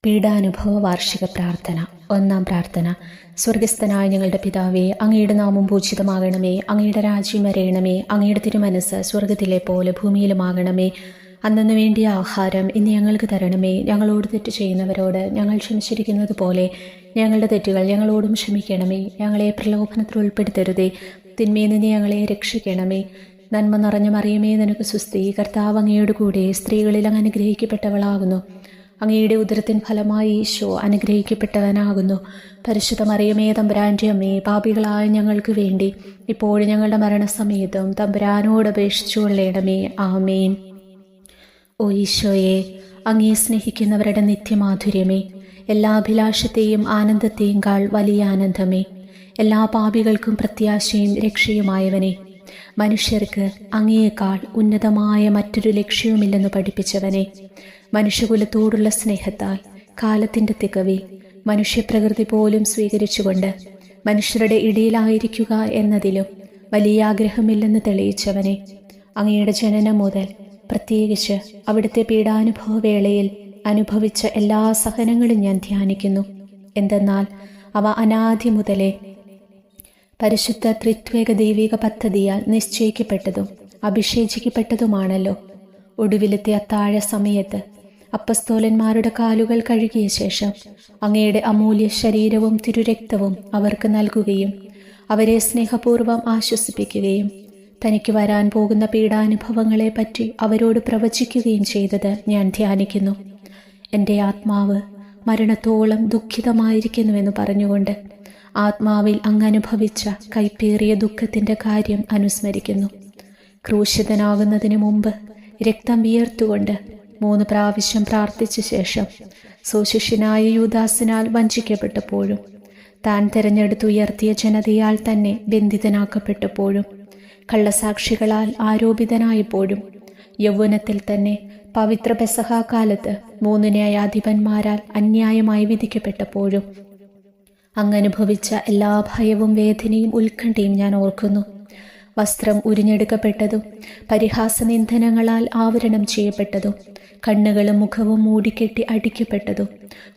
പീഡാനുഭവ വാർഷിക പ്രാർത്ഥന. ഒന്നാം പ്രാർത്ഥന. സ്വർഗസ്ഥനായ ഞങ്ങളുടെ പിതാവേ, അങ്ങയുടെ നാമം പൂജിതമാകണമേ. അങ്ങയുടെ രാജ്യം വരയണമേ. അങ്ങയുടെ തിരുമനസ് സ്വർഗത്തിലെ പോലെ ഭൂമിയിലുമാകണമേ. അന്നു വേണ്ടിയ ആഹാരം ഇന്ന് ഞങ്ങൾക്ക് തരണമേ. ഞങ്ങളോട് തെറ്റ് ചെയ്യുന്നവരോട് ഞങ്ങൾ ക്ഷമിച്ചിരിക്കുന്നത് പോലെ ഞങ്ങളുടെ തെറ്റുകൾ ഞങ്ങളോടും ക്ഷമിക്കണമേ. ഞങ്ങളെ പ്രലോഭനത്തിൽ ഉൾപ്പെടുത്തരുതേ, തിന്മയിൽ നിന്ന് ഞങ്ങളെ രക്ഷിക്കണമേ. നന്മ നിറഞ്ഞ മറിയമേ, നിനക്ക് സുസ്തി. കർത്താവ് അങ്ങയുടെ കൂടെ സ്ത്രീകളിൽ അങ്ങ് അനുഗ്രഹിക്കപ്പെട്ടവളാകുന്നു. അങ്ങയുടെ ഉദരത്തിൻ ഫലമായി ഈശോ അനുഗ്രഹിക്കപ്പെട്ടവനാകുന്നു. പരിശുദ്ധ മറിയമേ, തമ്പുരാൻ്റെ അമ്മേ, പാപികളായ ഞങ്ങൾക്ക് വേണ്ടി ഇപ്പോഴും ഞങ്ങളുടെ മരണസമയത്തും തമ്പുരാനോട് അപേക്ഷിച്ചു കൊള്ളണമേ. ആമേൻ. ഓ ഈശോയെ, അങ്ങയെ സ്നേഹിക്കുന്നവരുടെ നിത്യമാധുര്യമേ, എല്ലാ അഭിലാഷത്തെയും ആനന്ദത്തെയും കാൾ വലിയ ആനന്ദമേ, എല്ലാ പാപികൾക്കും പ്രത്യാശയും രക്ഷയുമായവനെ, മനുഷ്യർക്ക് അങ്ങയേക്കാൾ ഉന്നതമായ മറ്റൊരു ലക്ഷ്യവുമില്ലെന്ന് പഠിപ്പിച്ചവനെ, മനുഷ്യകുലത്തോടുള്ള സ്നേഹത്താൽ കാലത്തിൻ്റെ തികവിൽ മനുഷ്യപ്രകൃതി പോലും സ്വീകരിച്ചുകൊണ്ട് മനുഷ്യരുടെ ഇടയിലായിരിക്കുക എന്നതിലും വലിയ ആഗ്രഹമില്ലെന്ന് തെളിയിച്ചവനെ, അങ്ങയുടെ ജനനം മുതൽ പ്രത്യേകിച്ച് അവിടുത്തെ പീഡാനുഭവ വേളയിൽ അനുഭവിച്ച എല്ലാ സഹനങ്ങളും ഞാൻ ധ്യാനിക്കുന്നു. എന്തെന്നാൽ അവ അനാദി മുതലേ പരിശുദ്ധ ത്രിത്വേക ദൈവിക പദ്ധതിയാൽ നിശ്ചയിക്കപ്പെട്ടതും അഭിഷേചിക്കപ്പെട്ടതുമാണല്ലോ. ഒടുവിലത്തെ അത്താഴ സമയത്ത് അപ്പസ്തോലന്മാരുടെ കാലുകൾ കഴുകിയ ശേഷം അങ്ങയുടെ അമൂല്യ ശരീരവും തിരുരക്തവും അവർക്ക് നൽകുകയും അവരെ സ്നേഹപൂർവ്വം ആശ്വസിപ്പിക്കുകയും തനിക്ക് വരാൻ പോകുന്ന പീഡാനുഭവങ്ങളെ പറ്റി അവരോട് പ്രവചിക്കുകയും ചെയ്തത് ഞാൻ ധ്യാനിക്കുന്നു. എൻ്റെ ആത്മാവ് മരണത്തോളം ദുഃഖിതമായിരിക്കുന്നുവെന്ന് പറഞ്ഞുകൊണ്ട് ആത്മാവിൽ അങ്ങനുഭവിച്ച കൈപ്പേറിയ ദുഃഖത്തിൻ്റെ കാര്യം അനുസ്മരിക്കുന്നു. ക്രൂശിതനാകുന്നതിന് മുമ്പ് രക്തം വിയർത്തുകൊണ്ട് 3 പ്രാവശ്യം പ്രാർത്ഥിച്ച ശേഷം സുശിഷ്യനായ യൂദാസിനാൽ വഞ്ചിക്കപ്പെട്ടപ്പോഴും താൻ തിരഞ്ഞെടുത്തുയർത്തിയ ജനതയാൽ തന്നെ ബന്ധിതനാക്കപ്പെട്ടപ്പോഴും കള്ളസാക്ഷികളാൽ ആരോപിതനായപ്പോഴും യൗവനത്തിൽ തന്നെ പവിത്ര പെസഹാകാലത്ത് 3 ന്യായാധിപന്മാരാൽ അന്യായമായി വിധിക്കപ്പെട്ടപ്പോഴും അങ്ങനുഭവിച്ച എല്ലാ ഭയവും വേദനയും ഉത്കണ്ഠയും ഞാൻ ഓർക്കുന്നു. വസ്ത്രം ഉരിഞ്ഞെടുക്കപ്പെട്ടതും പരിഹാസനിന്ദനങ്ങളാൽ ആവരണം ചെയ്യപ്പെട്ടതും കണ്ണുകളും മുഖവും മൂടിക്കെട്ടി അടിക്കപ്പെട്ടതും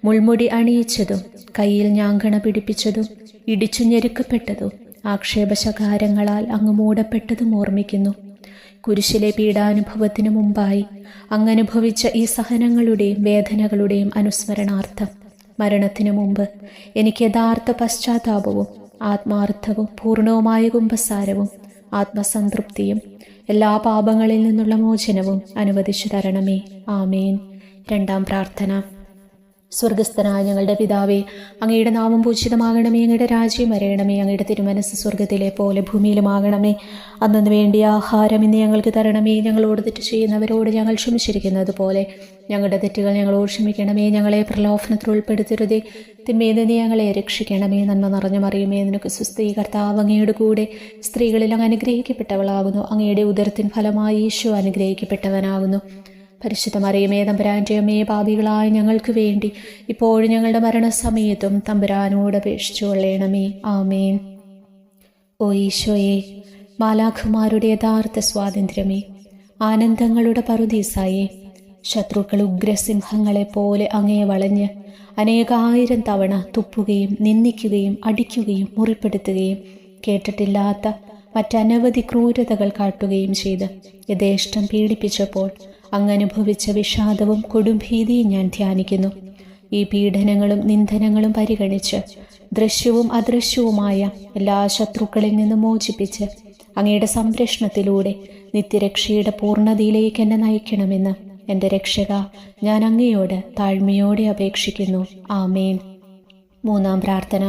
മുൾമുടി അണിയിച്ചതും കയ്യിൽ ഞാങ്കണ പിടിപ്പിച്ചതും ഇടിച്ചു ഞെരുക്കപ്പെട്ടതും ആക്ഷേപശകാരങ്ങളാൽ അങ്ങ് മൂടപ്പെട്ടതും ഓർമ്മിക്കുന്നു. കുരിശിലെ പീഡാനുഭവത്തിനു മുമ്പായി അങ്ങനുഭവിച്ച ഈ സഹനങ്ങളുടെയും വേദനകളുടെയും അനുസ്മരണാർത്ഥം മരണത്തിനു മുമ്പ് എനിക്ക് യഥാർത്ഥ പശ്ചാത്താപവും ആത്മാർത്ഥവും പൂർണ്ണവുമായ കുമ്പസാരവും ആത്മസംതൃപ്തിയും എല്ലാ പാപങ്ങളിൽ നിന്നുള്ള മോചനവും അനുവദിച്ചു തരണമേ. ആമേൻ. രണ്ടാം പ്രാർത്ഥന. സ്വർഗസ്ഥനായ ഞങ്ങളുടെ പിതാവേ, അങ്ങയുടെ നാമം പൂജിതമാകണമേ. അങ്ങയുടെ രാജ്യം വരയണമേ. അങ്ങയുടെ തിരുമനസ് സ്വർഗത്തിലെ പോലെ ഭൂമിയിലുമാകണമേ. അന്നു വേണ്ടിയ ആഹാരം ഇന്ന് ഞങ്ങൾക്ക് തരണമേ. ഞങ്ങളോട് തെറ്റ് ചെയ്യുന്നവരോട് ഞങ്ങൾ ക്ഷമിച്ചിരിക്കുന്നത് പോലെ ഞങ്ങളുടെ തെറ്റുകൾ ഞങ്ങളോട് ക്ഷമിക്കണമേ. ഞങ്ങളെ പ്രലോഭനത്തിൽ ഉൾപ്പെടുത്തരുതേ, തിന്മയിൽ നിന്ന് ഞങ്ങളെ രക്ഷിക്കണമേ. നന്മ നിറഞ്ഞ മറിയമേ, നിനക്ക് സുസ്തി. കർത്താവ് അങ്ങയുടെ കൂടെ സ്ത്രീകളിൽ അങ്ങ് അനുഗ്രഹിക്കപ്പെട്ടവളാകുന്നു. അങ്ങയുടെ ഉദരത്തിൻ ഫലമായി ഈശോ അനുഗ്രഹിക്കപ്പെട്ടവനാകുന്നു. പരിശുദ്ധ മറിയമേ, തമ്പുരാൻ്റെ അമ്മേ, പാപികളായ ഞങ്ങൾക്ക് വേണ്ടി ഇപ്പോഴും ഞങ്ങളുടെ മരണസമയത്തും തമ്പുരാനോട് അപേക്ഷിച്ചു കൊള്ളണമേ. ആമേൻ. ഓ ഈശോയെ, മാലാഖമാരുടെ യഥാർത്ഥ സ്വാതന്ത്ര്യമേ, ആനന്ദങ്ങളുടെ പറുദീസായേ, ശത്രുക്കൾ ഉഗ്രസിംഹങ്ങളെപ്പോലെ അങ്ങയെ വളഞ്ഞ് അനേകായിരം തവണ തുപ്പുകയും നിന്ദിക്കുകയും അടിക്കുകയും മുറിപ്പെടുത്തുകയും കേട്ടിട്ടില്ലാത്ത മറ്റനവധി ക്രൂരതകൾ കാട്ടുകയും ചെയ്ത് യഥേഷ്ടം പീഡിപ്പിച്ചപ്പോൾ അങ്ങനുഭവിച്ച വിഷാദവും കൊടുംഭീതിയും ഞാൻ ധ്യാനിക്കുന്നു. ഈ പീഡനങ്ങളും നിന്ദനങ്ങളും പരിഗണിച്ച് ദൃശ്യവും അദൃശ്യവുമായ എല്ലാ ശത്രുക്കളിൽ നിന്നും മോചിപ്പിച്ച് അങ്ങയുടെ സംരക്ഷണത്തിലൂടെ നിത്യരക്ഷയുടെ പൂർണ്ണതയിലേക്ക് എന്നെ നയിക്കണമെന്ന് എൻ്റെ രക്ഷക, ഞാൻ അങ്ങയോട് താഴ്മയോടെ അപേക്ഷിക്കുന്നു. ആമേൻ. മൂന്നാം പ്രാർത്ഥന.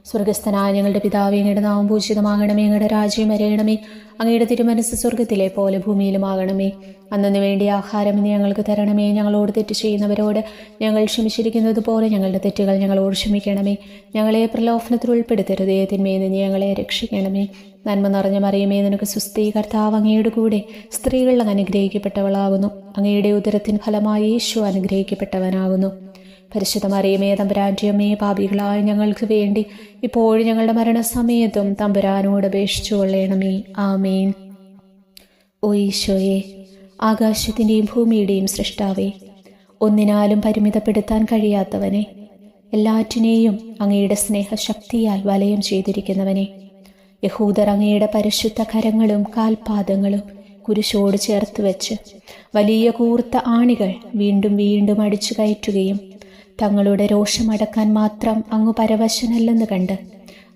സ്വർഗസ്ഥനായ ഞങ്ങളുടെ പിതാവേ, അങ്ങയുടെ നാമം പൂജിതമാകണമേ. അങ്ങയുടെ രാജ്യം വരയണമേ. അങ്ങയുടെ തിരുമനസ് സ്വർഗത്തിലെ പോലെ ഭൂമിയിലുമാകണമേ. അന്നു വേണ്ടി ആഹാരം ഇന്ന് ഞങ്ങൾക്ക് തരണമേ. ഞങ്ങളോട് തെറ്റ് ചെയ്യുന്നവരോട് ഞങ്ങൾ ക്ഷമിച്ചിരിക്കുന്നത് പോലെ ഞങ്ങളുടെ തെറ്റുകൾ ഞങ്ങളോട് ക്ഷമിക്കണമേ. ഞങ്ങളെ പ്രലോഭനത്തിൽ ഉൾപ്പെടുത്തരുതേ, തിന്മയിൽ നിന്ന് ഞങ്ങളെ രക്ഷിക്കണമേ. നന്മ നിറഞ്ഞ മറിയമേ, നിനക്ക് സുസ്തി. കർത്താവ് അങ്ങയുടെ കൂടെ സ്ത്രീകൾ അനുഗ്രഹിക്കപ്പെട്ടവളാകുന്നു. അങ്ങയുടെ ഉദരത്തിൻ ഫലമായി ഈശോ അനുഗ്രഹിക്കപ്പെട്ടവനാകുന്നു. പരിശുദ്ധ മറിയമേ, തമ്പുരാൻ്റെ അമ്മേ, പാപികളായ ഞങ്ങൾക്ക് വേണ്ടി ഇപ്പോഴും ഞങ്ങളുടെ മരണസമയത്തും തമ്പുരാനോട് അപേക്ഷിച്ചു കൊള്ളണമേ. ആമേൻ. ഓ ഈശോയെ, ആകാശത്തിൻ്റെയും ഭൂമിയുടെയും സൃഷ്ടാവേ, ഒന്നിനാലും പരിമിതപ്പെടുത്താൻ കഴിയാത്തവനെ, എല്ലാറ്റിനെയും അങ്ങയുടെ സ്നേഹശക്തിയാൽ വലയം ചെയ്തിരിക്കുന്നവനെ, യഹൂദർ അങ്ങയുടെ പരിശുദ്ധ കരങ്ങളും കാൽപാദങ്ങളും കുരിശോട് ചേർത്ത് വെച്ച് വലിയ കൂർത്ത ആണികൾ വീണ്ടും വീണ്ടും അടിച്ചു കയറ്റുകയും തങ്ങളുടെ രോഷമടക്കാൻ മാത്രം അങ്ങ് പരവശനല്ലെന്ന് കണ്ട്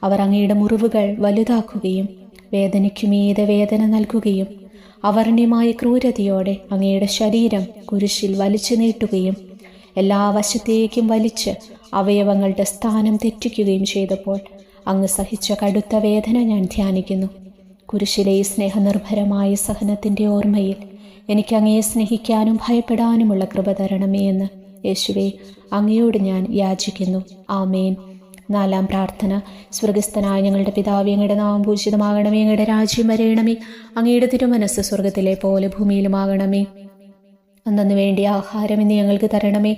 അവർ അങ്ങയുടെ മുറിവുകൾ വലുതാക്കുകയും വേദനയ്ക്കുമീതെ വേദന നൽകുകയും അവർണ്യമായ ക്രൂരതയോടെ അങ്ങയുടെ ശരീരം കുരിശിൽ വലിച്ചു നീട്ടുകയും എല്ലാ വശത്തേക്കും വലിച്ച് അവയവങ്ങളുടെ സ്ഥാനം തെറ്റിക്കുകയും ചെയ്തപ്പോൾ അങ്ങ് സഹിച്ച കടുത്ത വേദന ഞാൻ ധ്യാനിക്കുന്നു. കുരിശിലെ ഈ സ്നേഹനിർഭരമായ സഹനത്തിൻ്റെ ഓർമ്മയിൽ എനിക്ക് അങ്ങയെ സ്നേഹിക്കാനും ഭയപ്പെടാനുമുള്ള കൃപ തരണമേ എന്ന് യേശുവേ അങ്ങയോട് ഞാൻ യാചിക്കുന്നു. ആമേൻ. 4-ാം പ്രാർത്ഥന. സ്വർഗസ്ഥനായ ഞങ്ങളുടെ പിതാവേ, അങ്ങയുടെ നാമം പൂജിതമാകണമേ, അങ്ങയുടെ രാജ്യം വരയണമേ, അങ്ങയുടെ തിരുമനസ്സ് സ്വർഗത്തിലെ പോലെ ഭൂമിയിലുമാകണമേ. അന്നു വേണ്ടിയ ആഹാരം ഇന്ന് ഞങ്ങൾക്ക് തരണമേ.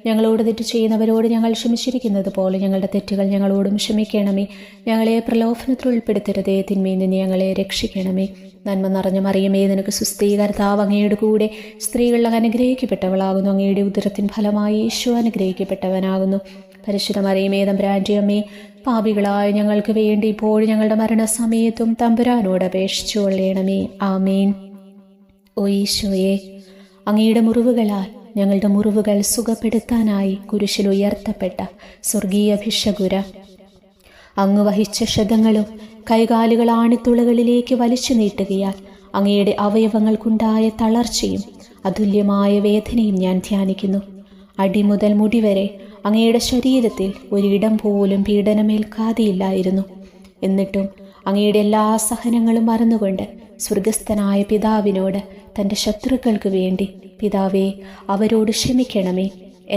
ഞങ്ങളോട് തെറ്റ് ചെയ്യുന്നവരോട് ഞങ്ങൾ ക്ഷമിച്ചിരിക്കുന്നത് പോലെ ഞങ്ങളുടെ തെറ്റുകൾ ഞങ്ങളോടും ക്ഷമിക്കണമേ. ഞങ്ങളെ പ്രലോഭനത്തിൽ ഉൾപ്പെടുത്തരുതേ, തിന്മയിൽ നിന്ന് ഞങ്ങളെ രക്ഷിക്കണമേ. നന്മ നിറഞ്ഞ മറിയമേ, നിനക്ക് സുസ്ഥീ, കർത്താവ് അങ്ങയുടെ കൂടെ സ്ത്രീകളിൽ അനുഗ്രഹിക്കപ്പെട്ടവളാകുന്നു. അങ്ങയുടെ ഉദരത്തിൻ ഫലമായി യേശു അനുഗ്രഹിക്കപ്പെട്ടവനാകുന്നു. പരിശുദ്ധ മറിയമേ, തമ്പുരാന്റെ അമ്മേ, പാപികളായ ഞങ്ങൾക്ക് വേണ്ടി ഇപ്പോഴും ഞങ്ങളുടെ മരണസമയത്തും തമ്പുരാനോട് അപേക്ഷിച്ചു കൊള്ളണമേ. ആമേൻ. ഓ ഈശോയെ, അങ്ങയുടെ മുറിവുകളാൽ ഞങ്ങളുടെ മുറിവുകൾ സുഖപ്പെടുത്താനായി കുരിശിൽ ഉയർത്തപ്പെട്ട സ്വർഗീയ ഭിഷഗുര, അങ്ങ് വഹിച്ച ക്ഷതങ്ങളും കൈകാലുകൾ ആണിത്തുളകളിലേക്ക് വലിച്ചു നീട്ടുകയാൽ അങ്ങയുടെ അവയവങ്ങൾക്കുണ്ടായ തളർച്ചയും അതുല്യമായ വേദനയും ഞാൻ ധ്യാനിക്കുന്നു. അടി മുതൽ മുടി വരെ അങ്ങയുടെ ശരീരത്തിൽ ഒരിടം പോലും പീഡനമേൽക്കാതെയില്ലായിരുന്നു. എന്നിട്ടും അങ്ങയുടെ എല്ലാ സഹനങ്ങളും മറന്നുകൊണ്ട് സ്വർഗസ്ഥനായ പിതാവിനോട് തൻ്റെ ശത്രുക്കൾക്ക് വേണ്ടി, പിതാവേ അവരോട് ക്ഷമിക്കണമേ,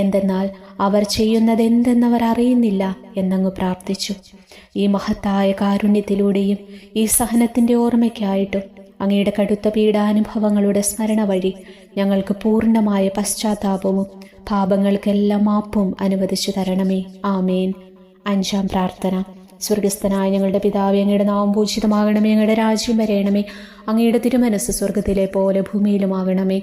എന്തെന്നാൽ അവർ ചെയ്യുന്നതെന്തെന്നവർ അറിയുന്നില്ല എന്നങ്ങ് പ്രാർത്ഥിച്ചു. ഈ മഹത്തായ കാരുണ്യത്തിലൂടെയും ഈ സഹനത്തിൻ്റെ ഓർമ്മയ്ക്കായിട്ടും അങ്ങയുടെ കടുത്ത പീഡാനുഭവങ്ങളുടെ സ്മരണ വഴി ഞങ്ങൾക്ക് പൂർണ്ണമായ പശ്ചാത്താപവും പാപങ്ങൾക്കെല്ലാം മാപ്പും അനുവദിച്ചു തരണമേ. ആമേൻ. 5-ാം പ്രാർത്ഥന. സ്വർഗസ്ഥനായ ഞങ്ങളുടെ പിതാവേ, അങ്ങയുടെ നാമം പൂജിതമാകണമേ, അങ്ങയുടെ രാജ്യം വരയണമേ, അങ്ങയുടെ തിരുമനസ്സ് സ്വർഗത്തിലെ പോലെ ഭൂമിയിലുമാകണമേ.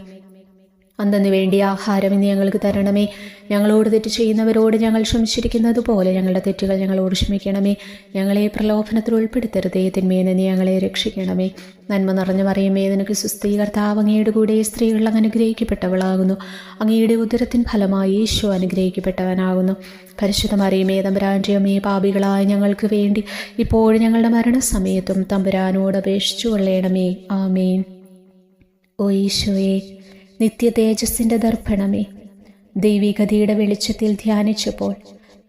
അന്നു വേണ്ടിയ ആഹാരം ഇന്ന് ഞങ്ങൾക്ക് തരണമേ. ഞങ്ങളോട് തെറ്റ് ചെയ്യുന്നവരോട് ഞങ്ങൾ ക്ഷമിച്ചിരിക്കുന്നത് പോലെ ഞങ്ങളുടെ തെറ്റുകൾ ഞങ്ങളോട് ക്ഷമിക്കണമേ. ഞങ്ങളെ പ്രലോഭനത്തിൽ ഉൾപ്പെടുത്തരുതേ, തിന്മയിൽ നിന്ന് ഞങ്ങളെ രക്ഷിക്കണമേ. നന്മ നിറഞ്ഞ മറിയമേ, നിനക്ക് സുസ്ഥീ, കർത്താവ് അങ്ങയുടെ കൂടെ സ്ത്രീകൾ അനുഗ്രഹിക്കപ്പെട്ടവളാകുന്നു. അങ്ങയുടെ ഉദരത്തിൻ ഫലമായി യേശു അനുഗ്രഹിക്കപ്പെട്ടവനാകുന്നു. പരിശുദ്ധ മറിയമേ, തമ്പുരാന്റെ അമ്മേ, പാപികളായ ഞങ്ങൾക്ക് വേണ്ടി ഇപ്പോഴും ഞങ്ങളുടെ മരണസമയത്തും തമ്പുരാനോട് അപേക്ഷിച്ചു കൊള്ളണമേ. ആമേൻ. ഓ ഈശോയെ, നിത്യ തേജസ്സിൻ്റെ ദർപ്പണമേ, ദൈവികതയുടെ വെളിച്ചത്തിൽ ധ്യാനിച്ചപ്പോൾ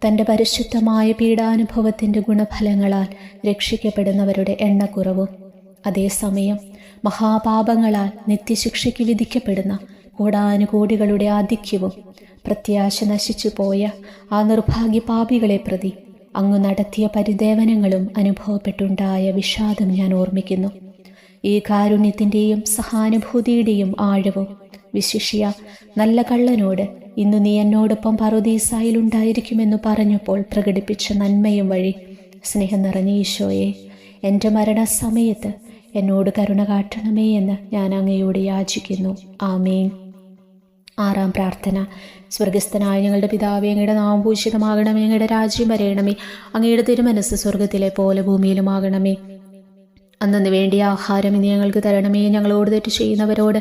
തൻ്റെ പരിശുദ്ധമായ പീഡാനുഭവത്തിൻ്റെ ഗുണഫലങ്ങളാൽ രക്ഷിക്കപ്പെടുന്നവരുടെ എണ്ണക്കുറവും അതേസമയം മഹാപാപങ്ങളാൽ നിത്യശിക്ഷയ്ക്ക് വിധിക്കപ്പെടുന്ന കോടാനുകോടികളുടെ ആധിക്യവും പ്രത്യാശ നശിച്ചു പോയ ആ നിർഭാഗ്യ പാപികളെ പ്രതി അങ്ങ് നടത്തിയ പരിദേവനങ്ങളും അനുഭവപ്പെട്ടുണ്ടായ വിഷാദം ഞാൻ ഓർമ്മിക്കുന്നു. ഈ കാരുണ്യത്തിൻ്റെയും സഹാനുഭൂതിയുടെയും ആഴവും വിശിഷ്യ നല്ല കള്ളനോട് ഇന്നു നീ എന്നോടൊപ്പം പറുദീസായിലുണ്ടായിരിക്കുമെന്ന് പറഞ്ഞപ്പോൾ പ്രകടിപ്പിച്ച നന്മയും വഴി സ്നേഹം നിറഞ്ഞ ഈശോയെ, എൻ്റെ മരണസമയത്ത് എന്നോട് കരുണ കാട്ടണമേ എന്ന് ഞാൻ അങ്ങയോട് യാചിക്കുന്നു. ആമേൻ. 6-ാം പ്രാർത്ഥന. സ്വർഗസ്ഥനായ ഞങ്ങളുടെ പിതാവേ, അങ്ങയുടെ നാമം പൂജിതമാകണമേ, അങ്ങയുടെ രാജ്യം വരയണമേ, അങ്ങയുടെ തിരുമനസ്സ് സ്വർഗത്തിലെ പോലെ ഭൂമിയിലുമാകണമേ. അന്നു വേണ്ടിയ ആഹാരം ഇനി ഞങ്ങൾക്ക് തരണമേ. ഞങ്ങളോട് തെറ്റ് ചെയ്യുന്നവരോട്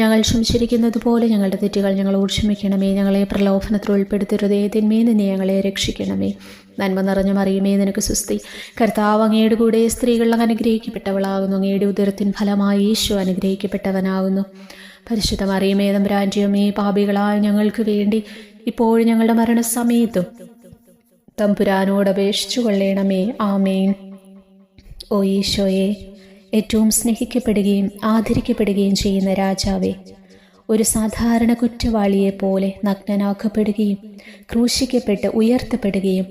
ഞങ്ങൾ ക്ഷമിച്ചിരിക്കുന്നത് പോലെ ഞങ്ങളുടെ തെറ്റുകൾ ഞങ്ങളോട് ക്ഷമിക്കണമേ. ഞങ്ങളെ പ്രലോഭനത്തിൽ ഉൾപ്പെടുത്തരുതേ, തിന്മയിൽ നിന്ന് ഞങ്ങളെ രക്ഷിക്കണമേ. നന്മ നിറഞ്ഞ മറിയമേ, നിനക്ക് സുസ്തി, കർത്താവ് അങ്ങയുടെ കൂടെ സ്ത്രീകൾ അനുഗ്രഹിക്കപ്പെട്ടവളാകുന്നു. അങ്ങയുടെ ഉദരത്തിൻ ഫലമായി യേശു അനുഗ്രഹിക്കപ്പെട്ടവനാകുന്നു. പരിശുദ്ധ മറിയമേ, തമ്പുരാന്റെ അമ്മേ, പാപികളായ ഞങ്ങൾക്ക് വേണ്ടി ഇപ്പോഴും ഞങ്ങളുടെ മരണസമയത്തും തമ്പുരാനോട് അപേക്ഷിച്ചു കൊള്ളണമേ. ആമേൻ. ഓ ഈശോയെ, ഏറ്റവും സ്നേഹിക്കപ്പെടുകയും ആദരിക്കപ്പെടുകയും ചെയ്യുന്ന രാജാവേ, ഒരു സാധാരണ കുറ്റവാളിയെപ്പോലെ നഗ്നനാക്കപ്പെടുകയും ക്രൂശിക്കപ്പെട്ട് ഉയർത്തപ്പെടുകയും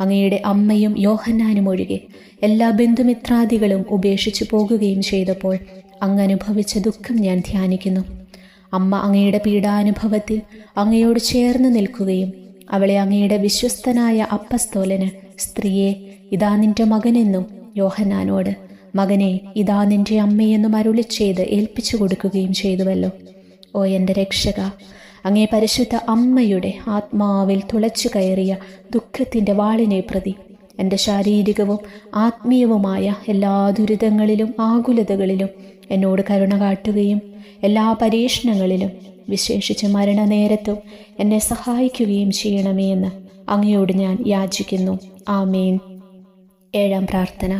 അങ്ങയുടെ അമ്മയും യോഹന്നാനും ഒഴികെ എല്ലാ ബന്ധുമിത്രാദികളും ഉപേക്ഷിച്ചു പോകുകയും ചെയ്തപ്പോൾ അങ്ങ് അനുഭവിച്ച ദുഃഖം ഞാൻ ധ്യാനിക്കുന്നു. അമ്മ അങ്ങയുടെ പീഡാനുഭവത്തിൽ അങ്ങയോട് ചേർന്ന് നിൽക്കുകയും അവളെ അങ്ങയുടെ വിശ്വസ്തനായ അപ്പസ്തോലന്, സ്ത്രീയെ ഇതാ നിന്റെ മകനെന്നും യോഹന്നാനോട് മകനെ ഇതാ നിന്റെ അമ്മയെന്നും അരുളി ചെയ്ത് ഏൽപ്പിച്ചു കൊടുക്കുകയും ചെയ്തുവല്ലോ. ഓ എൻ്റെ രക്ഷക, അങ്ങേ പരിശുദ്ധ അമ്മയുടെ ആത്മാവിൽ തുളച്ചു കയറിയ ദുഃഖത്തിൻ്റെ വാളിനെ പ്രതി എൻ്റെ ശാരീരികവും ആത്മീയവുമായ എല്ലാ ദുരിതങ്ങളിലും ആകുലതകളിലും എന്നോട് കരുണ കാട്ടുകയും എല്ലാ പരീക്ഷണങ്ങളിലും വിശേഷിച്ച് മരണനേരത്തും എന്നെ സഹായിക്കുകയും ചെയ്യണമേ എന്ന് അങ്ങയോട് ഞാൻ യാചിക്കുന്നു. ആമേൻ. 7-ാം പ്രാർത്ഥന.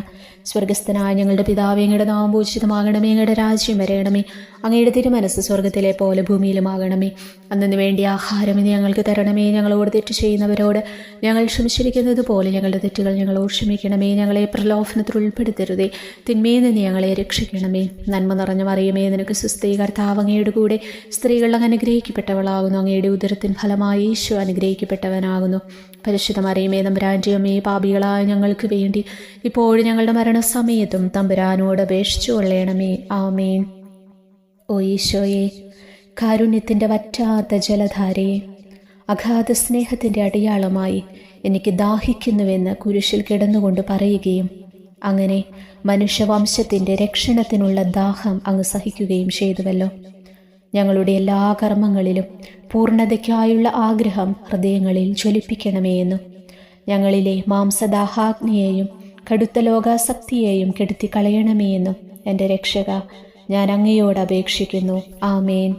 സ്വർഗസ്ഥനായ ഞങ്ങളുടെ പിതാവേ, അങ്ങയുടെ നാമം പൂജിതമാകണമേ, അങ്ങയുടെ രാജ്യം വരയണമേ, അങ്ങയുടെ തിരുമനസ്സ് സ്വർഗത്തിലെ പോലെ ഭൂമിയിലുമാകണമേ. അന്നു വേണ്ടി ആഹാരം ഇനി ഞങ്ങൾക്ക് തരണമേ. ഞങ്ങളോട് തെറ്റ് ചെയ്യുന്നവരോട് ഞങ്ങൾ ക്ഷമിച്ചിരിക്കുന്നത് പോലെ ഞങ്ങളുടെ തെറ്റുകൾ ഞങ്ങളോട് ക്ഷമിക്കണമേ. ഞങ്ങളെ പ്രലോഭനത്തിൽ ഉൾപ്പെടുത്തരുതേ, തിന്മയിൽ നിന്ന് ഞങ്ങളെ രക്ഷിക്കണമേ. നന്മ നിറഞ്ഞ മറിയമേ, നിനക്ക് സുസ്ഥി, കർത്താവ് അങ്ങയുടെ കൂടെ സ്ത്രീകൾ അങ്ങ് അനുഗ്രഹിക്കപ്പെട്ടവളാകുന്നു. അങ്ങയുടെ ഉദരത്തിൻ ഫലമായി ഈശോ അനുഗ്രഹിക്കപ്പെട്ടവനാകുന്നു. പരിശുദ്ധ മറിയമേ, തമ്പുരാൻ്റെ അമ്മേ, പാപികളായ ഞങ്ങൾക്ക് വേണ്ടി ഇപ്പോഴും ഞങ്ങളുടെ മരണസമയത്തും തമ്പുരാനോട് അപേക്ഷിച്ചു കൊള്ളണമേ. ആമേൻ. ഓ ഈശോയെ, കാരുണ്യത്തിൻ്റെ വറ്റാത്ത ജലധാരയെ, അഗാധ സ്നേഹത്തിൻ്റെ അടയാളമായി എനിക്ക് ദാഹിക്കുന്നുവെന്ന് കുരിശിൽ കിടന്നുകൊണ്ട് പറയുകയും അങ്ങനെ മനുഷ്യവംശത്തിൻ്റെ രക്ഷണത്തിനുള്ള ദാഹം അങ്ങ് സഹിക്കുകയും ചെയ്തുവല്ലോ. ഞങ്ങളുടെ എല്ലാ കർമ്മങ്ങളിലും പൂർണ്ണതയ്ക്കായുള്ള ആഗ്രഹം ഹൃദയങ്ങളിൽ ജ്വലിപ്പിക്കണമേ എന്നും ഞങ്ങളിലെ മാംസദാഹാഗ്നിയെയും കടുത്ത ലോകാസക്തിയെയും കെടുത്തി കളയണമേ എന്നും എൻ്റെ രക്ഷക, ഞാൻ അങ്ങയോട് അപേക്ഷിക്കുന്നു. ആമേൻ.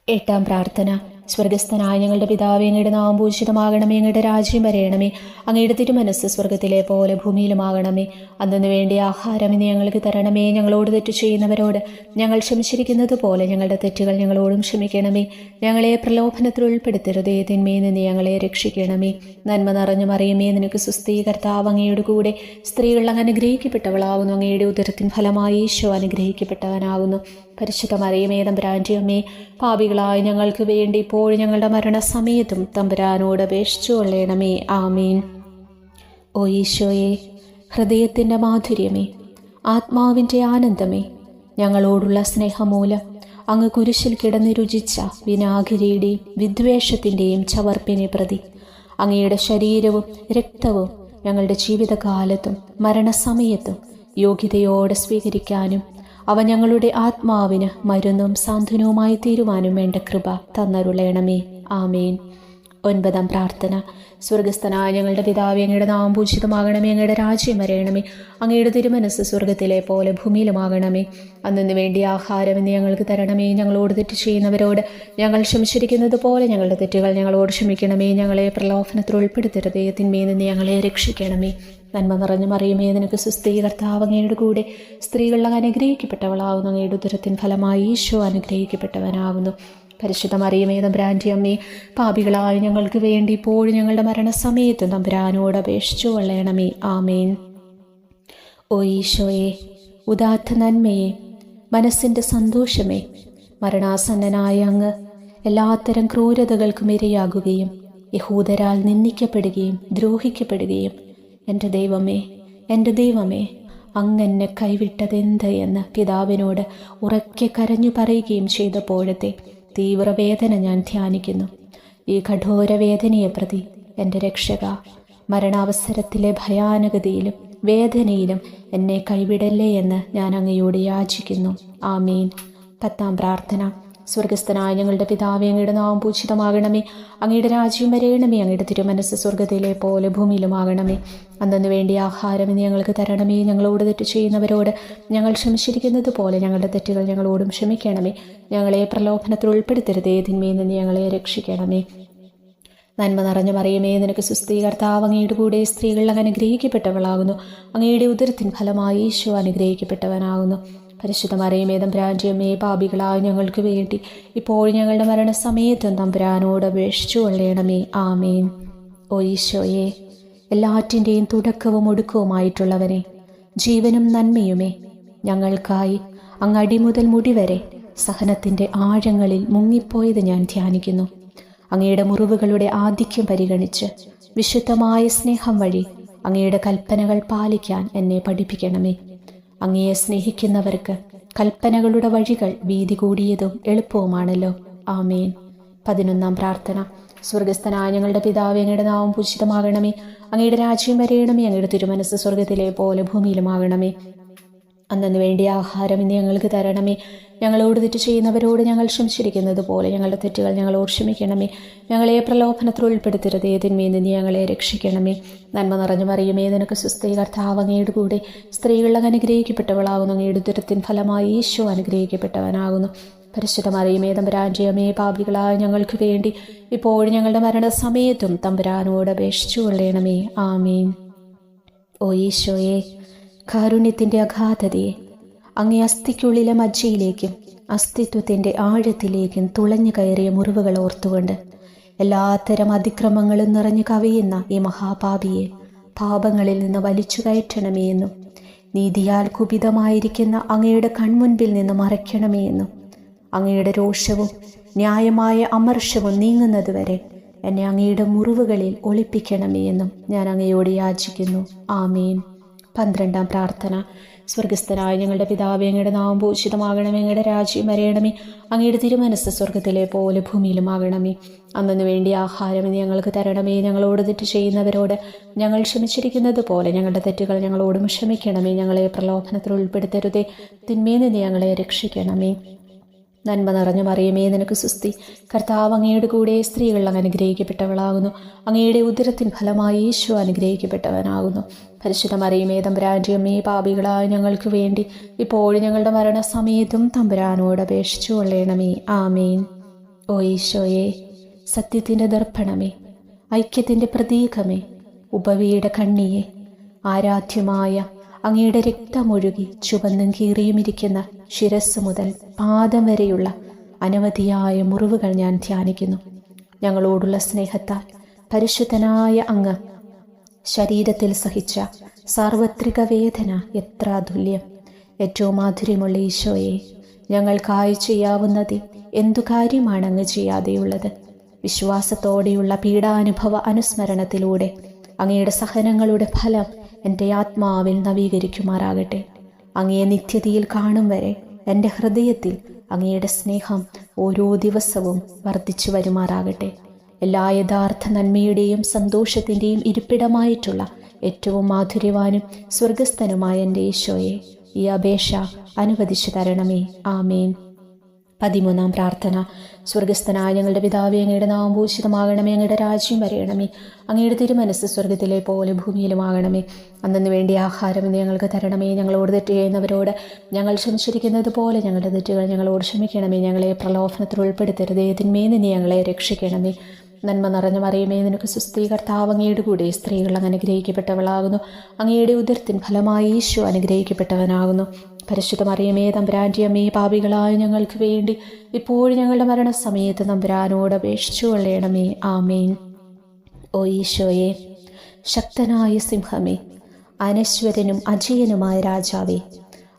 8-ാം പ്രാർത്ഥന. സ്വർഗസ്ഥനായ ഞങ്ങളുടെ പിതാവേ, അങ്ങയുടെ നാമം പൂജിതമാകണമേ, അങ്ങയുടെ രാജ്യം വരയണമേ, അങ്ങയുടെ തിരുമനസ്സ് സ്വർഗത്തിലെ പോലെ ഭൂമിയിലുമാകണമേ. അന്നു വേണ്ടി ആഹാരം ഇനി ഞങ്ങൾക്ക് തരണമേ. ഞങ്ങളോട് തെറ്റ് ചെയ്യുന്നവരോട് ഞങ്ങൾ ക്ഷമിച്ചിരിക്കുന്നത് പോലെ ഞങ്ങളുടെ തെറ്റുകൾ ഞങ്ങളോടും ക്ഷമിക്കണമേ. ഞങ്ങളെ പ്രലോഭനത്തിൽ ഉൾപ്പെടുത്തരുതേ, തിന്മയിൽ നിന്ന് ഞങ്ങളെ രക്ഷിക്കണമേ. നന്മ നിറഞ്ഞ മറിയമേ, നിനക്ക് സുസ്ഥി, കർത്താവ് അങ്ങയുടെ കൂടെ സ്ത്രീകൾ അങ്ങ് അനുഗ്രഹിക്കപ്പെട്ടവളാകുന്നു. അങ്ങയുടെ ഉദരത്തിൻ ഫലമായി ഈശോ അനുഗ്രഹിക്കപ്പെട്ടവനാകുന്നു. പരിശുദ്ധ മറിയമേ, തമ്പുരാൻ്റെ അമ്മേ, പാപികളായ ഞങ്ങൾക്ക് വേണ്ടി ഇപ്പോഴും ഞങ്ങളുടെ മരണസമയത്തും തമ്പുരാനോട് അപേക്ഷിച്ചു കൊള്ളണമേ. ആമീൻ. ഓ ഈശോയെ, ഹൃദയത്തിൻ്റെ മാധുര്യമേ, ആത്മാവിൻ്റെ ആനന്ദമേ, ഞങ്ങളോടുള്ള സ്നേഹമൂലം അങ്ങ് കുരിശിൽ കിടന്ന് രുചിച്ച വിനാഗിരിയുടെയും വിദ്വേഷത്തിൻ്റെയും ചവർപ്പിനെ പ്രതി അങ്ങയുടെ ശരീരവും രക്തവും ഞങ്ങളുടെ ജീവിതകാലത്തും മരണസമയത്തും യോഗ്യതയോടെ സ്വീകരിക്കാനും അവ ഞങ്ങളുടെ ആത്മാവിന് മരുന്നും സാന്ത്വനവുമായി തീരുവാനും വേണ്ട കൃപ തന്നരുളയണമേ. ആമേൻ. 9-ാം പ്രാർത്ഥന. സ്വർഗസ്ഥനായ ഞങ്ങളുടെ പിതാവേ, അങ്ങയുടെ നാമം പൂജിതമാകണമേ, അങ്ങയുടെ രാജ്യം വരയണമേ, അങ്ങയുടെ തിരുമനസ്സ് സ്വർഗത്തിലെ പോലെ ഭൂമിയിലുമാകണമേ. അന്നു വേണ്ടി ആഹാരം ഇന്ന് ഞങ്ങൾക്ക് തരണമേ. ഞങ്ങളോട് തെറ്റ് ചെയ്യുന്നവരോട് ഞങ്ങൾ ക്ഷമിച്ചിരിക്കുന്നത് പോലെ ഞങ്ങളുടെ തെറ്റുകൾ ഞങ്ങളോട് ക്ഷമിക്കണമേ. ഞങ്ങളെ പ്രലോഭനത്തിൽ ഉൾപ്പെടുത്തരുതേ, തിന്മയിൽ നിന്ന് ഞങ്ങളെ രക്ഷിക്കണമേ. നന്മ നിറഞ്ഞു മറിയമേ, നിനക്ക് സുസ്ഥി, കർത്താവ് അങ്ങയുടെ കൂടെ സ്ത്രീകൾ അങ്ങ് അനുഗ്രഹിക്കപ്പെട്ടവളാകുന്നു. അങ്ങയുടെ ഉദരത്തിൻ ഫലമായി ഈശോ അനുഗ്രഹിക്കപ്പെട്ടവനാകുന്നു. പരിശുദ്ധ മറിയമേ, തമ്പുരാൻ്റെ അമ്മേ, പാപികളായ ഞങ്ങൾക്ക് വേണ്ടി ഇപ്പോഴും ഞങ്ങളുടെ മരണസമയത്തും തമ്പുരാനോട് അപേക്ഷിച്ചു കൊള്ളണമേ. ആമേൻ. ഓ ഈശോയെ, ഉദാത്ത നന്മയെ, മനസ്സിൻ്റെ സന്തോഷമേ, മരണാസന്നനായ അങ്ങ് എല്ലാത്തരം ക്രൂരതകൾക്കും ഇരയാകുകയും യഹൂദരാൽ നിന്ദിക്കപ്പെടുകയും ദ്രോഹിക്കപ്പെടുകയും എൻ്റെ ദൈവമേ, എൻ്റെ ദൈവമേ, അങ്ങെന്നെ കൈവിട്ടതെന്ത് എന്ന് പിതാവിനോട് ഉറക്കെ കരഞ്ഞു പറയുകയും ചെയ്തപ്പോഴത്തെ തീവ്രവേദന ഞാൻ ധ്യാനിക്കുന്നു. ഈ കഠോരവേദനയെ പ്രതി എൻ്റെ രക്ഷക, മരണാവസരത്തിലെ ഭയാനകതയിലും വേദനയിലും എന്നെ കൈവിടല്ലേ എന്ന് ഞാൻ അങ്ങയോട് യാചിക്കുന്നു. ആമീൻ. 10-ാം പ്രാർത്ഥന. സ്വർഗസ്ഥനായ ഞങ്ങളുടെ പിതാവേ, അങ്ങയുടെ നാമം പൂജിതമാകണമേ, അങ്ങയുടെ രാജ്യം വരയണമേ, അങ്ങയുടെ തിരുമനസ്സ് സ്വർഗത്തിലെ പോലെ ഭൂമിയിലുമാകണമേ. അന്നു വേണ്ടി ആഹാരം ഇന്ന് ഞങ്ങൾക്ക് തരണമേ. ഞങ്ങളോട് തെറ്റ് ചെയ്യുന്നവരോട് ഞങ്ങൾ ക്ഷമിച്ചിരിക്കുന്നത് പോലെ ഞങ്ങളുടെ തെറ്റുകൾ ഞങ്ങളോടും ക്ഷമിക്കണമേ. ഞങ്ങളെ പ്രലോഭനത്തിൽ ഉൾപ്പെടുത്തരുതേ, തിന്മയിൽ നിന്ന് ഞങ്ങളെ രക്ഷിക്കണമേ. നന്മ നിറഞ്ഞ മറിയമേ, നിനക്ക് സുസ്ഥി, കർത്താവ് അങ്ങയുടെ കൂടെ സ്ത്രീകൾ അങ്ങ് അനുഗ്രഹിക്കപ്പെട്ടവളാകുന്നു. അങ്ങയുടെ ഉദരത്തിൻ ഫലമായി ഈശോ അനുഗ്രഹിക്കപ്പെട്ടവനാകുന്നു. പരിശുദ്ധ മറിയമേ, തമ്പുരാൻ്റെ അമ്മേ, പാപികളായ ഞങ്ങൾക്ക് വേണ്ടി ഇപ്പോഴും ഞങ്ങളുടെ മരണസമയത്തും തമ്പുരാനോട് അപേക്ഷിച്ചു കൊള്ളണമേ. ആമേൻ. ഓ ഈശോയെ, എല്ലാറ്റിൻ്റെയും തുടക്കവും ഒടുക്കവുമായിട്ടുള്ളവനെ, ജീവനും നന്മയുമേ, ഞങ്ങൾക്കായി അങ്ങ് അടിമുതൽ മുടി വരെ സഹനത്തിൻ്റെ ആഴങ്ങളിൽ മുങ്ങിപ്പോയത് ഞാൻ ധ്യാനിക്കുന്നു. അങ്ങയുടെ മുറിവുകളുടെ ആധിക്യം പരിഗണിച്ച് വിശുദ്ധമായ സ്നേഹം വഴി അങ്ങയുടെ കൽപ്പനകൾ പാലിക്കാൻ എന്നെ പഠിപ്പിക്കണമേ. അങ്ങയെ സ്നേഹിക്കുന്നവർക്ക് കൽപ്പനകളുടെ വഴികൾ വീതി കൂടിയതും എളുപ്പവുമാണല്ലോ. ആമേൻ. 11-ാം പ്രാർത്ഥന. സ്വർഗസ്ഥനായ ഞങ്ങളുടെ പിതാവേ, അങ്ങയുടെ നാമം പൂജിതമാകണമേ, അങ്ങയുടെ രാജ്യം വരയണമേ, അങ്ങയുടെ തിരുമനസ്സ് സ്വർഗത്തിലെ പോലെ ഭൂമിയിലുമാകണമേ. അന്നു വേണ്ടിയ ആഹാരം ഇന്ന് ഞങ്ങൾക്ക് തരണമേ. ഞങ്ങളോട് തെറ്റ് ചെയ്യുന്നവരോട് ഞങ്ങൾ ക്ഷമിച്ചിരിക്കുന്നത് പോലെ ഞങ്ങളുടെ തെറ്റുകൾ ഞങ്ങളോട് ക്ഷമിക്കണമേ. ഞങ്ങളെ പ്രലോഭനത്തിൽ ഉൾപ്പെടുത്തരുതേ, തിന്മയിൽ നിന്ന് ഞങ്ങളെ രക്ഷിക്കണമേ. നന്മ നിറഞ്ഞു മറിയമേ, നിനക്ക് സ്വസ്തി, കർത്താവ് അങ്ങയുടെ കൂടെ സ്ത്രീകളിൽ അനുഗ്രഹിക്കപ്പെട്ടവളാകുന്നു. അങ്ങയുടെ ഉദരത്തിൻ ഫലമായി ഈശോ അനുഗ്രഹിക്കപ്പെട്ടവനാകുന്നു. പരിശുദ്ധ മറിയമേ, തമ്പുരാന്റെ അമ്മേ, പാപികളായ ഞങ്ങൾക്ക് വേണ്ടി ഇപ്പോഴും ഞങ്ങളുടെ മരണസമയത്തും തമ്പുരാനോട് അപേക്ഷിച്ചു കൊള്ളണമേ. ആമേൻ. ഓ ഈശോയെ, കാരുണ്യത്തിൻ്റെ അഗാധതയെ, അങ്ങേ അസ്ഥിക്കുള്ളിലെ മജ്ജയിലേക്കും അസ്തിത്വത്തിൻ്റെ ആഴത്തിലേക്കും തുളഞ്ഞു കയറിയ മുറിവുകൾ ഓർത്തുകൊണ്ട് എല്ലാത്തരം അതിക്രമങ്ങളും നിറഞ്ഞു കവിയുന്ന ഈ മഹാപാപിയെ പാപങ്ങളിൽ നിന്ന് വലിച്ചു കയറ്റണമേ എന്നും നീതിയാൽ കുപിതമായിരിക്കുന്ന അങ്ങയുടെ കൺമുൻപിൽ നിന്ന് മറയ്ക്കണമേ എന്നും അങ്ങയുടെ രോഷവും ന്യായമായ അമർഷവും നീങ്ങുന്നതുവരെ എന്നെ അങ്ങയുടെ മുറിവുകളിൽ ഒളിപ്പിക്കണമേ എന്നും ഞാൻ അങ്ങയോട് യാചിക്കുന്നു. ആമേൻ. 12-ാം പ്രാർത്ഥന. സ്വർഗസ്ഥനായ ഞങ്ങളുടെ പിതാവേ, അങ്ങയുടെ നാമം പൂജിതമാകണമേ, അങ്ങയുടെ രാജ്യം വരയണമേ, അങ്ങയുടെ തിരുമനസ്സ് സ്വർഗത്തിലെ പോലെ ഭൂമിയിലുമാകണമേ. അന്നു വേണ്ടി ആഹാരം ഇന്ന് ഞങ്ങൾക്ക് തരണമേ. ഞങ്ങളോട് തെറ്റ് ചെയ്യുന്നവരോട് ഞങ്ങൾ ക്ഷമിച്ചിരിക്കുന്നത് പോലെ ഞങ്ങളുടെ തെറ്റുകൾ ഞങ്ങളോടും ക്ഷമിക്കണമേ. ഞങ്ങളെ പ്രലോഭനത്തിൽ ഉൾപ്പെടുത്തരുതേ, തിന്മയിൽ നിന്ന് ഞങ്ങളെ രക്ഷിക്കണമേ. നന്മ നിറഞ്ഞു മറിയമേ, നിനക്ക് സുസ്തി, കർത്താവ് അങ്ങയുടെ കൂടെ സ്ത്രീകൾ അങ്ങ് അനുഗ്രഹിക്കപ്പെട്ടവളാകുന്നു. അങ്ങയുടെ ഉദരത്തിൻ ഫലമായി ഈശോ അനുഗ്രഹിക്കപ്പെട്ടവനാകുന്നു. പരിശുദ്ധ മറിയമേ, തമ്പുരാന്റെ അമ്മേ, പാപികളായ ഞങ്ങൾക്ക് വേണ്ടി ഇപ്പോഴും ഞങ്ങളുടെ മരണസമയത്തും തമ്പുരാനോട് അപേക്ഷിച്ചു കൊള്ളണമേ. ആമേൻ. ഓ ഈശോയെ, സത്യത്തിൻ്റെ ദർപ്പണമേ, ഐക്യത്തിൻ്റെ പ്രതീകമേ, ഉപവിയുടെ കണ്ണിയെ, ആരാധ്യമായ അങ്ങയുടെ രക്തമൊഴുകി ചുവന്നും കീറിയുമിരിക്കുന്ന ശിരസ് മുതൽ പാദം വരെയുള്ള അനവധിയായ മുറിവുകൾ ഞാൻ ധ്യാനിക്കുന്നു. ഞങ്ങളോടുള്ള സ്നേഹത്താൽ പരിശുദ്ധനായ അങ്ങ് ശരീരത്തിൽ സഹിച്ച സാർവത്രിക വേദന എത്ര അതുല്യം. ഏറ്റവും മാധുര്യമുള്ള ഈശോയെ, ഞങ്ങൾക്കായി ചെയ്യാവുന്നതിൽ എന്തു കാര്യമാണ് അങ്ങ് ചെയ്യാതെയുള്ളത്? വിശ്വാസത്തോടെയുള്ള പീഡാനുഭവ അനുസ്മരണത്തിലൂടെ അങ്ങയുടെ സഹനങ്ങളുടെ ഫലം എൻ്റെ ആത്മാവിൽ നവീകരിക്കുമാറാകട്ടെ. അങ്ങയെ നിത്യതയിൽ കാണും വരെ എൻ്റെ ഹൃദയത്തിൽ അങ്ങയുടെ സ്നേഹം ഓരോ ദിവസവും വർദ്ധിച്ചു വരുമാറാകട്ടെ. എല്ലാ യഥാർത്ഥ നന്മയുടെയും സന്തോഷത്തിൻ്റെയും ഇരിപ്പിടമായിട്ടുള്ള ഏറ്റവും മാധുര്യവാനും സ്വർഗസ്ഥനുമായ എൻ്റെ ഈശോയെ, ഈ അപേക്ഷ അനുവദിച്ചു തരണമേ. ആമേൻ. 13-ാം പ്രാർത്ഥന. സ്വർഗസ്ഥനായ ഞങ്ങളുടെ പിതാവേ, അങ്ങയുടെ നാമം പൂജിതമാകണമേ, അങ്ങയുടെ രാജ്യം വരയണമേ, അങ്ങയുടെ തിരുമനസ്സ് സ്വർഗത്തിലെ പോലെ ഭൂമിയിലുമാകണമേ. അന്നു വേണ്ടി ആഹാരം ഇന്ന് ഞങ്ങൾക്ക് തരണമേ. ഞങ്ങളോട് തെറ്റ് ചെയ്യുന്നവരോട് ഞങ്ങൾ ക്ഷമിച്ചിരിക്കുന്നത് പോലെ ഞങ്ങളുടെ തെറ്റുകൾ ഞങ്ങളോട് ക്ഷമിക്കണമേ. ഞങ്ങളെ പ്രലോഭനത്തിൽ ഉൾപ്പെടുത്തരുതേ, തിന്മയിൽ നിന്ന് ഞങ്ങളെ രക്ഷിക്കണമേ. നന്മ നിറഞ്ഞു മറിയമേ, നിനക്ക് സുസ്തി, കർത്താവ് അങ്ങയുടെ കൂടെ സ്ത്രീകൾ അങ്ങ് അനുഗ്രഹിക്കപ്പെട്ടവളാകുന്നു. അങ്ങയുടെ ഉദരത്തിൻ ഫലമായി ഈശോ അനുഗ്രഹിക്കപ്പെട്ടവനാകുന്നു. പരിശുദ്ധ മറിയമേ, തമ്പുരാന്റെ അമ്മേ, പാപികളായ ഞങ്ങൾക്ക് വേണ്ടി ഇപ്പോഴും ഞങ്ങളുടെ മരണസമയത്ത് തമ്പുരാനോട് അപേക്ഷിച്ചു കൊള്ളണമേ. ആമേൻ. ഓ ഈശോയെ, ശക്തനായ സിംഹമേ, അനശ്വരനും അജയനുമായ രാജാവേ,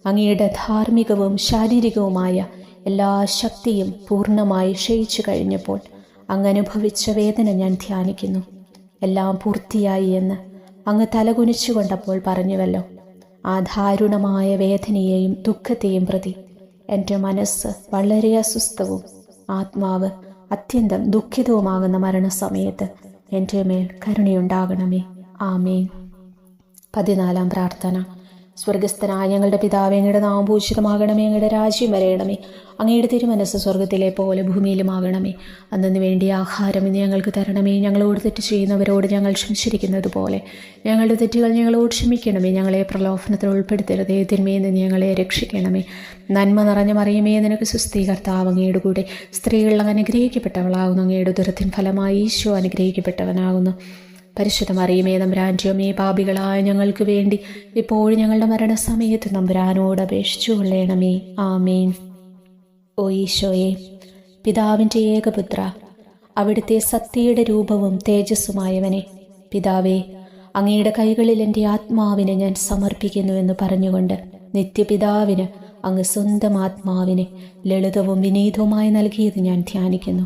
അങ്ങയുടെ ധാർമ്മികവും ശാരീരികവുമായ എല്ലാ ശക്തിയും പൂർണ്ണമായി ക്ഷയിച്ചു കഴിഞ്ഞപ്പോൾ അങ്ങ് അനുഭവിച്ച വേദന ഞാൻ ധ്യാനിക്കുന്നു. എല്ലാം പൂർത്തിയായി എന്ന് അങ്ങ് തലകുനിച്ചുകൊണ്ടപ്പോൾ പറഞ്ഞുവല്ലോ. ആ ദാരുണമായ വേദനയെയും ദുഃഖത്തെയും പ്രതി എൻ്റെ മനസ്സ് വളരെ അസ്വസ്ഥവും ആത്മാവ് അത്യന്തം ദുഃഖിതവുമാകുന്ന മരണസമയത്ത് എൻ്റെ മേൽ കരുണയുണ്ടാകണമേ. ആമേൻ. 14-ാം പ്രാർത്ഥന. സ്വർഗസ്ഥനായ ഞങ്ങളുടെ പിതാവേ, അങ്ങയുടെ നാമം പൂജിതമാകണമേ, അങ്ങയുടെ രാജ്യം വരയണമേ, അങ്ങയുടെ തിരുമനസ്സ് സ്വർഗത്തിലെ പോലെ ഭൂമിയിലുമാകണമേ. അന്നു വേണ്ടി ആഹാരം ഇന്ന് ഞങ്ങൾക്ക് തരണമേ. ഞങ്ങളോട് തെറ്റ് ചെയ്യുന്നവരോട് ഞങ്ങൾ ക്ഷമിച്ചിരിക്കുന്നത് പോലെ ഞങ്ങളുടെ തെറ്റുകൾ ഞങ്ങളോട് ക്ഷമിക്കണമേ. ഞങ്ങളെ പ്രലോഭനത്തിൽ ഉൾപ്പെടുത്തരുതേ, തിന്മയിൽ നിന്ന് ഞങ്ങളെ രക്ഷിക്കണമേ. നന്മ നിറഞ്ഞ മറിയമേ, നിനക്ക് സുസ്തി, കർത്താവ് അങ്ങയുടെ കൂടെ സ്ത്രീകൾ അനുഗ്രഹിക്കപ്പെട്ടവളാകുന്നു. അങ്ങയുടെ ഉദരത്തിൻ ഫലമായി ഈശോ അനുഗ്രഹിക്കപ്പെട്ടവനാകുന്നു. പരിശുദ്ധ മറിയമേ, തമ്പുരാന്റെ അമ്മേ, പാപികളായ ഞങ്ങൾക്ക് വേണ്ടി ഇപ്പോഴും ഞങ്ങളുടെ മരണസമയത്ത് തമ്പുരാനോട് അപേക്ഷിച്ചു കൊള്ളണമേ. ആമേൻ. ഓ ഈശോയെ, പിതാവിൻ്റെ ഏകപുത്ര, അവിടുത്തെ സത്യയുടെ രൂപവും തേജസ്സുമായവനെ, പിതാവേ, അങ്ങയുടെ കൈകളിൽ എൻ്റെ ആത്മാവിനെ ഞാൻ സമർപ്പിക്കുന്നുവെന്ന് പറഞ്ഞുകൊണ്ട് നിത്യപിതാവിന് അങ്ങ് സ്വന്തം ആത്മാവിനെ ലളിതവും വിനീതവുമായി നൽകിയത് ഞാൻ ധ്യാനിക്കുന്നു.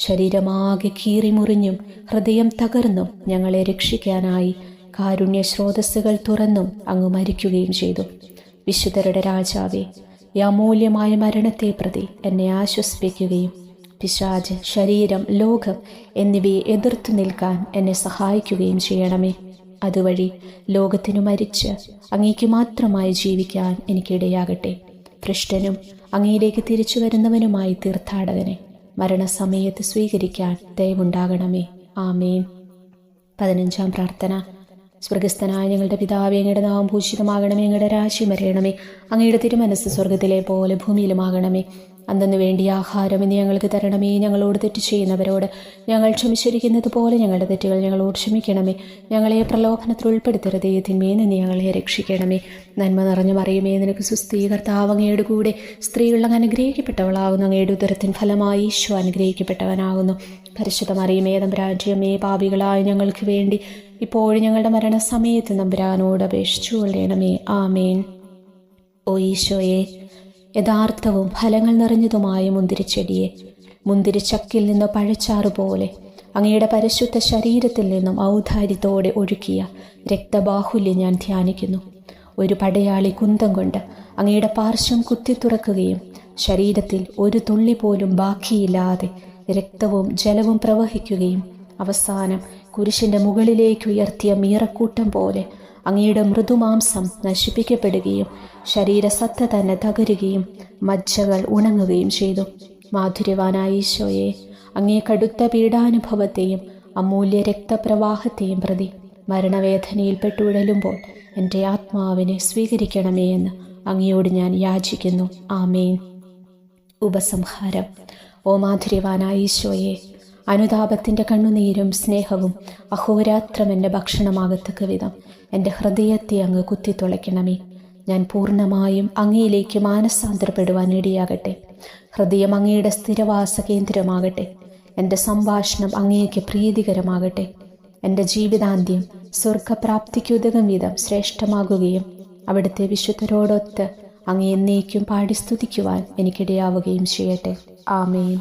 ശരീരമാകെ കീറിമുറിഞ്ഞും ഹൃദയം തകർന്നും ഞങ്ങളെ രക്ഷിക്കാനായി കാരുണ്യ സ്രോതസ്സുകൾ തുറന്നും അങ്ങ് മരിക്കുകയും ചെയ്തു. വിശുദ്ധരുടെ രാജാവേ, ഈ അമൂല്യമായ മരണത്തെ പ്രതി എന്നെ ആശ്വസിപ്പിക്കുകയും പിശാച്, ശരീരം, ലോകം എന്നിവയെ എതിർത്തു നിൽക്കാൻ എന്നെ സഹായിക്കുകയും ചെയ്യണമേ. അതുവഴി ലോകത്തിനു മരിച്ച് അങ്ങേക്ക് മാത്രമായി ജീവിക്കാൻ എനിക്കിടയാകട്ടെ. ഭ്രഷ്ടനും അങ്ങയിലേക്ക് തിരിച്ചു വരുന്നവനുമായി തീർത്ഥാടകനെ മരണസമയത്ത് സ്വീകരിക്കാൻ ദയവുണ്ടാകണമേ. ആമേൻ. 15-ാം പ്രാർത്ഥന. സ്വർഗസ്ഥനായ ഞങ്ങളുടെ പിതാവേ, അങ്ങയുടെ നാമം പൂജിതമാകണമേ, അങ്ങയുടെ രാജ്യം വരയണമേ, അങ്ങയുടെ തിരുമനസ്സ് സ്വർഗത്തിലെ പോലെ ഭൂമിയിലുമാകണമേ. അന്നു വേണ്ടിയ ആഹാരം ഇന്ന് ഞങ്ങൾക്ക് തരണമേ. ഞങ്ങളോട് തെറ്റ് ചെയ്യുന്നവരോട് ഞങ്ങൾ ക്ഷമിച്ചിരിക്കുന്നത് പോലെ ഞങ്ങളുടെ തെറ്റുകൾ ഞങ്ങളോട് ക്ഷമിക്കണമേ. ഞങ്ങളെ പ്രലോഭനത്തിൽ ഉൾപ്പെടുത്തരുതേ, തിന്മയിൽ നിന്ന് ഞങ്ങളെ രക്ഷിക്കണമേ. നന്മ നിറഞ്ഞു മറിയുമേ, നിനക്ക് സുസ്ഥീ, കർത്താവ് അങ്ങയുടെ കൂടെ സ്ത്രീകൾ അങ്ങ് അനുഗ്രഹിക്കപ്പെട്ടവളാകുന്നു. അങ്ങയുടെ ഉദരത്തിൻ ഫലമായി ഈശോ അനുഗ്രഹിക്കപ്പെട്ടവനാകുന്നു. പരിശുദ്ധ മറിയമേ, തമ്പുരാന്റെ അമ്മേ, പാപികളായ ഞങ്ങൾക്ക് വേണ്ടി ഇപ്പോഴും ഞങ്ങളുടെ മരണസമയത്ത് തമ്പുരാനോട് അപേക്ഷിച്ചു കൊള്ളണമേ. ആമേൻ. ഓ ഈശോയെ, യഥാർത്ഥവും ഫലങ്ങൾ നിറഞ്ഞതുമായ മുന്തിരിച്ചെടിയെ മുന്തിരിച്ചക്കിൽ നിന്ന് പഴച്ചാറ് പോലെ അങ്ങയുടെ പരിശുദ്ധ ശരീരത്തിൽ നിന്നും ഔദാര്യത്തോടെ ഒഴുക്കിയ രക്തബാഹുല്യം ഞാൻ ധ്യാനിക്കുന്നു. ഒരു പടയാളി കുന്തം കൊണ്ട് അങ്ങയുടെ പാർശ്വം കുത്തിത്തുറക്കുകയും ശരീരത്തിൽ ഒരു തുള്ളി പോലും ബാക്കിയില്ലാതെ രക്തവും ജലവും പ്രവഹിക്കുകയും അവസാനം കുരിശിൻ്റെ മുകളിലേക്ക് ഉയർത്തിയ മീറക്കൂട്ടം പോലെ അങ്ങയുടെ മൃദുമാംസം നശിപ്പിക്കപ്പെടുകയും ശരീരസത്ത തന്നെ തകരുകയും മജ്ജകൾ ഉണങ്ങുകയും ചെയ്തു. മാധുര്യവാനായ ഈശോയെ, അങ്ങേ കടുത്ത പീഡാനുഭവത്തെയും അമൂല്യ രക്തപ്രവാഹത്തെയും പ്രതി മരണവേദനയിൽ പെട്ടുഴലുമ്പോൾ എൻ്റെ ആത്മാവിനെ സ്വീകരിക്കണമേ എന്ന് അങ്ങയോട് ഞാൻ യാചിക്കുന്നു. ആമേൻ. ഉപസംഹാരം. ഓ മാധുര്യവാനായ ഈശോയെ, അനുതാപത്തിൻ്റെ കണ്ണുനീരും സ്നേഹവും അഹോരാത്രം എൻ്റെ ഭക്ഷണമാകത്തക്ക വിധം എൻ്റെ ഹൃദയത്തെ അങ്ങ് കുത്തിത്തുളയ്ക്കണമേ. ഞാൻ പൂർണ്ണമായും അങ്ങയിലേക്ക് മാനസാന്തരപ്പെടുവാൻ ഇടയാകട്ടെ. ഹൃദയം അങ്ങയുടെ സ്ഥിരവാസ കേന്ദ്രമാകട്ടെ. എൻ്റെ സംഭാഷണം അങ്ങേക്ക് പ്രീതികരമാകട്ടെ. എൻ്റെ ജീവിതാന്ത്യം സ്വർഗപ്രാപ്തിക്കുതകും വിധം ശ്രേഷ്ഠമാകുകയും അവിടുത്തെ വിശുദ്ധരോടൊത്ത് അങ്ങ് എന്നേക്കും പാടി സ്തുതിക്കുവാൻ എനിക്കിടയാവുകയും ചെയ്യട്ടെ. ആമേൻ.